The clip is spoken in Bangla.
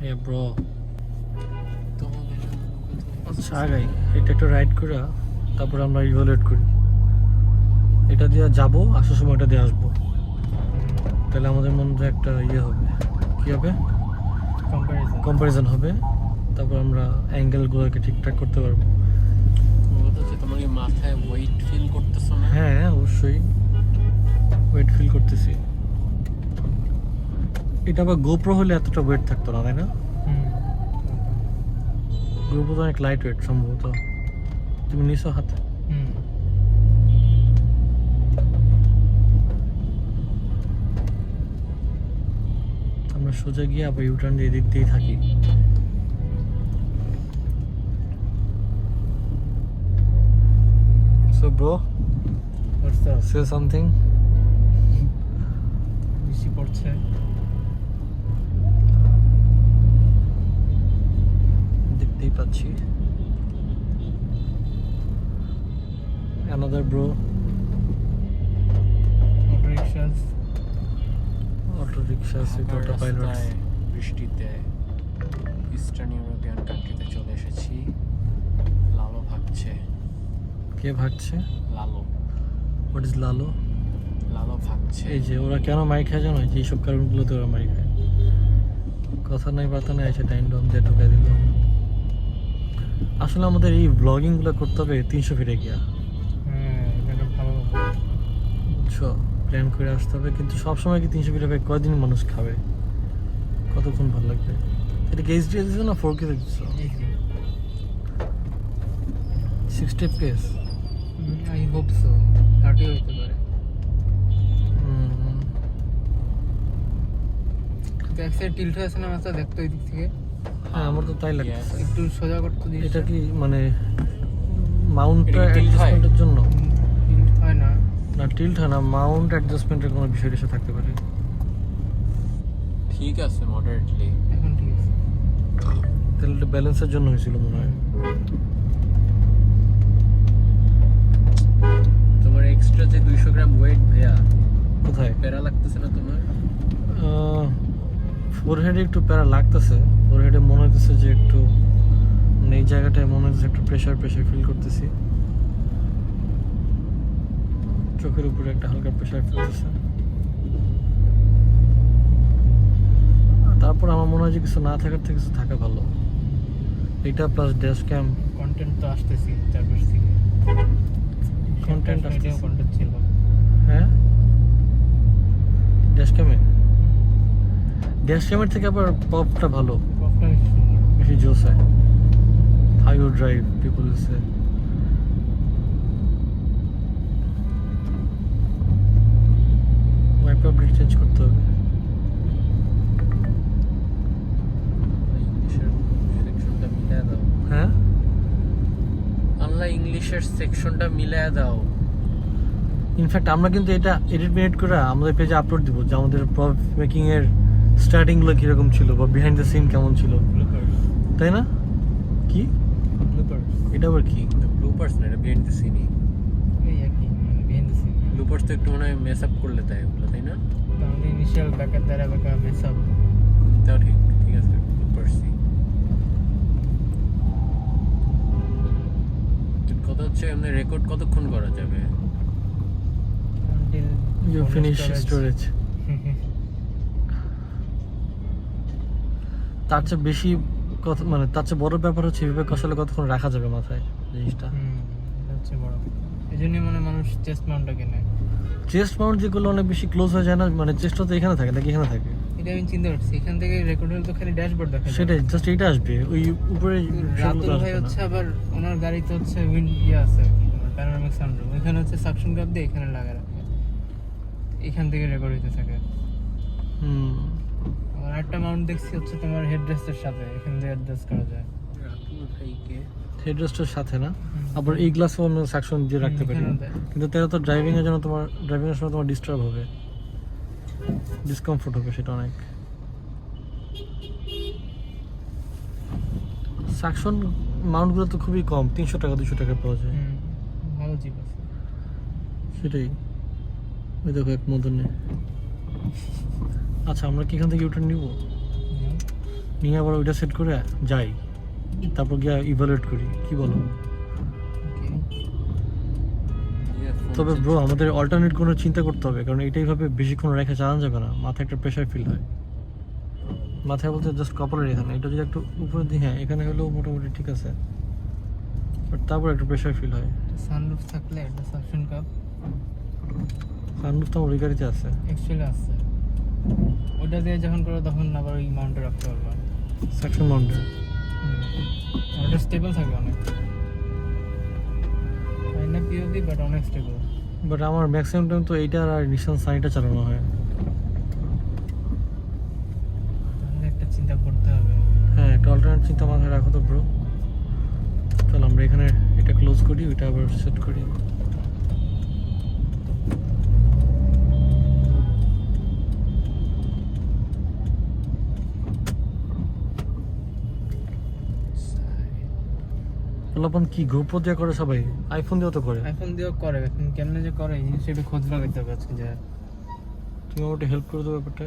Hey bro. আচ্ছা আগাই এটা একটু রাইড করে তারপর আমরা ইভালুয়েট করি। এটা দিয়ে যাবো, আসার সময় এটা দিয়ে আসবো, তাহলে আমাদের মধ্যে একটা ইয়ে হবে, কি হবে, কম্পারিজন হবে। তারপর আমরা অ্যাঙ্গেলগুলোকে ঠিকঠাক করতে পারবো। তোমার কি মাথায় ওয়েট ফিল করতেছো না? হ্যাঁ অবশ্যই ওয়েট ফিল করতেছি। এটা আবার গোপ্রো হলে এতটা ওয়েট থাকতো না, তাই না? গোপ্রো তো অনেক লাইট ওয়েট সম্ভবত। তুমি নিছো হাতে? আমরা সোজা গিয়ে আবার ইউটার্ন দিয়ে এদিক দিয়েই থাকি। So bro, say something. বেশি পড়ছে। দেখতেই পাচ্ছি another bro. Auto rickshaw auto pilot. বৃষ্টিতে ইস্টার্ন ইউরোপিয়ান কান্ট্রিতে চলে এসেছি। লালো ভাগছে। কে ভাগছে? লালো হোয়াট ইজ লালো? লালো ভাগছে। এই যে ওরা কেন মাইক খায় জানো? যে এইসব কারণগুলোতে ওরা মাইক খায়। কথা নাই বার্তা নাই, এসে টাইম ডম দিয়ে ঢুকাই দিল। আসলে আমাদের এই ব্লগিংগুলো করতে হবে 300 ফিটে গিয়া। বুঝছো, প্ল্যান করে আসতে হবে। কিন্তু সবসময় কি 300 ফিটে কয়দিন মানুষ খাবে, কতক্ষণ ভালো লাগবে? এটা কি এইচডি দিছো না 4K দিছো? 60 fps। আই হোপ সো 30 হইতে পারে। ব্যাক সাইড টিল্ট হয়েছে না মাথা, দেখতো এই দিক থেকে। হ্যাঁ আমার তো তাই লাগছে। একটু সোজা করতে দিস। এটা কি মানে মাউন্টটা এটা কি tilt হয়? অ্যাডজাস্টমেন্টের জন্য? টিল্ট হয় না। না টিল্ট হয় না, মাউন্ট অ্যাডজাস্টমেন্টের কোনো বিষয় এসে থাকতে পারে। ঠিক আছে মডারেটলি। এখন ঠিক আছে। তাহলে এটা ব্যালেন্সের জন্য হয়েছিল মনে হয়। তোমার এক্সট্রা যে 200 গ্রাম ওয়েট ভাইয়া, কোথায়? প্যারা লাগতেছে না তোমার? ফোরহেডে একটু প্যারা লাগতেছে। ফোরহেডে মনে হইতেছে যে একটু মানে এই জায়গাটায় মনে হচ্ছে একটু প্রেশার ফিল করতেছি। চোখের উপরে একটা হালকা প্রেশার ফেলতেছে। তারপর আমার মনে হয় যে কিছু না থাকার থেকে কিছু থাকা ভালো। এটা প্লাস ড্যাশ ক্যাম। কন্টেন্ট তো আসতেছি চারপাশ থেকে। কন্টেন্ট আসতেছে। কন্টেন্ট ছিল। হ্যাঁ ড্যাশ ক্যামের থেকে আবার পপটা ভালো, বেশি জোস হয়। হাউ ইউ ড্রাইভ পিপল সে। ওয়াইপার ব্রেক চেঞ্জ করতে হবে। ইংলিশের সেকশনটা মিলায় দাও। হ্যাঁ আল্লাহ ইংলিশের সেকশনটা মিলায় দাও। ইনফ্যাক্ট আমরা কিন্তু এটা এডিট করে আমাদের পেজে আপলোড দিব, যে আমাদের প্রপ মেকিং এর স্টার্টিংগুলো কিরকম ছিল বা বিহাইন্ড দ্য সিন কেমন ছিল, তাই না? কি এটা আবার কি? ব্লুপার্স না, এটা বিহাইন্ড দ্য সিনই। এই একই বিহাইন্ড দ্য সিন। ব্লুপার্স তো একটু মনে হয় মেস আপ করলে দেয় ওগুলো, তাই না? আমাদের ইনিশিয়াল ব্যাকের দ্বারা ব্যাকা মেসআপ। তাও ঠিক ঠিক আছে, ব্লুপার্সই। কথা হচ্ছে এমনি রেকর্ড কতক্ষণ করা যাবে? You finish storage. তার চেয়ে বেশি কথা মানে তার চেয়ে বড় ব্যাপার হচ্ছে এভাবে কষালে কতক্ষণ রাখা যাবে মাথায় জিনিসটা। হচ্ছে বড়। এই জন্যই মানে মানুষ চেস্ট মাউন্টটা কেনে। চেস্ট মাউন্ট যেগুলো অনেক বেশি ক্লোজ হয়ে যায় না, মানে চেস্টটা তো এখানে থাকে নাকি এখানে থাকে? এটা আমি চিন্তা করছি, এখান থেকে রেকর্ড হলে তো খালি ড্যাশবোর্ড দেখা যায়। সেটাই, জাস্ট এইটা আসবে ওই উপরে। রাতুল ভাই হচ্ছে আবার ওনার গাড়িতে হচ্ছে উইন্ড আছে প্যানোরামিক সানরুফ, এখানে হচ্ছে সাকশন কাপ দিয়ে এখানে লাগা রাখে, এখান থেকে রেকর্ড হইতে থাকে। আর একটা মাউন্ট দেখছি হচ্ছে তোমার হেডরেস্টের সাথে, এখান দিয়ে অ্যাডজাস্ট করা যায়। রাতুল ভাইকে হেডরেস্টের সাথে না, আবার এই গ্লাসও আমরা সাকশন দিয়ে রাখতে পারি। এখানেও দেয়। কিন্তু তারা তো ড্রাইভিং এর জন্য তোমার ড্রাইভিং এর সময় তোমার ডিস্টার্ব হবে, ডিসকমফোর্ট হবে সেটা অনেক। সাকশন মাউন্টগুলো তো খুবই কম, 300 টাকা 200 টাকা পাওয়া যায়। ভালো জিপ আছে সেটাই। ওই দেখো এক মদনে। আচ্ছা আমরা কি এখান থেকে ইউটার্ন নিব? নিয়ে আবার ওইটা সেট করে যাই, তারপর গিয়ে ইভালুয়েট করি, কি বলো? তবে ব্রো আমাদের অল্টারনেট কোনো চিন্তা করতে হবে, কারণ এটাই ভাবে বেশিক্ষণ রেখে চালানো যাবে না, মাথায় একটা প্রেশার ফিল হয়। মাথায় বলতে জাস্ট কপালের এখানে, এটা যদি একটু উপরে দিই, হ্যাঁ এখানে হলেও মোটামুটি ঠিক আছে, বাট তারপর একটু প্রেশার ফিল হয়। সানরুফ থাকলে একটা সাকশন কাপ সানরুফ তো আমার ওই গাড়িতে আছে। অ্যাকচুয়ালি আছে, ওটা দিয়ে যখন করো তখন আবার ওই মাউন্টে রাখতে পারবা। Section mountain. ওটা স্টেবল থাকে অনেক, না পিওভি বাট অনেক স্টেবল। বাট আমার ম্যাক্সিমাম টাইম তো এইটা আর নিশান সানিটা চালানো হয়। তাহলে একটা চিন্তা করতে হবে। হ্যাঁ একটা অল্টারনেট চিন্তা মাথায় রাখো তো ব্রো। চল আমরা এখানে এটা ক্লোজ করি, ওইটা আবার সেট করি। পোলাপান কি গোপ্রো দিয়ে করে সবাই, আইফোন দিয়েও তো করে। আইফোন দিয়েও করে, এখন কেমনে যে করে এই জিনিসটা একটু খোঁজ লাগাইতে হবে আজকে। যা তুমি আমাকে হেল্প করে দেবো ব্যাপারটা।